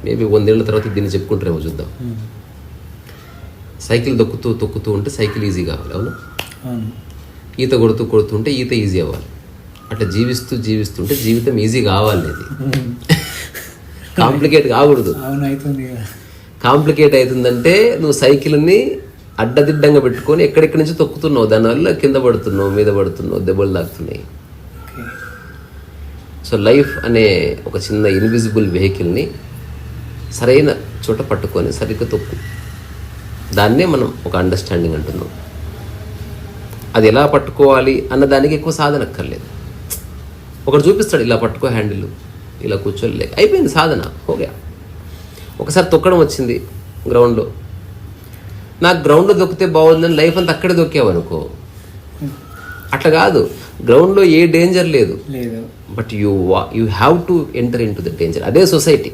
Maybe 100 ఏళ్ళ తర్వాత దీన్ని చెప్పుకుంటారేమో చూద్దాం. సైకిల్ తొక్కుతూ ఉంటే సైకిల్ ఈజీ కావాలి, అవును. ఈత కొడుతూ ఉంటే ఈత ఈజీ అవ్వాలి. అట్లా జీవిస్తుంటే జీవితం ఈజీ కావాలి. అది కాంప్లికేట్ కాకూడదు. కాంప్లికేట్ అవుతుందంటే నువ్వు సైకిల్ని అడ్డదిడ్డంగా పెట్టుకొని ఎక్కడెక్కడి నుంచి తొక్కుతున్నావు, దానివల్ల కింద పడుతున్నావు, మీద పడుతున్నావు, దెబ్బలు తాకుతున్నాయి. సో లైఫ్ అనే ఒక చిన్న ఇన్విజిబుల్ వెహికల్ని సరైన చోట పట్టుకొని సరిగ్గా తొక్కు. దాన్నే మనం ఒక అండర్స్టాండింగ్ అంటున్నాం. అది ఎలా పట్టుకోవాలి అన్న దానికి ఎక్కువ సాధన అక్కర్లేదు. ఒకటి చూపిస్తాడు, ఇలా పట్టుకో హ్యాండిల్, ఇలా కూర్చోలే, అయిపోయింది సాధన, ఓకే. ఒకసారి తొక్కడం వచ్చింది గ్రౌండ్లో, నాకు గ్రౌండ్లో దొక్కితే బాగుందని లైఫ్ అంతా అక్కడే దొక్కావనుకో, అట్లా కాదు. గ్రౌండ్లో ఏ డేంజర్ లేదు, but you have to enter in to the danger. అదే సొసైటీ.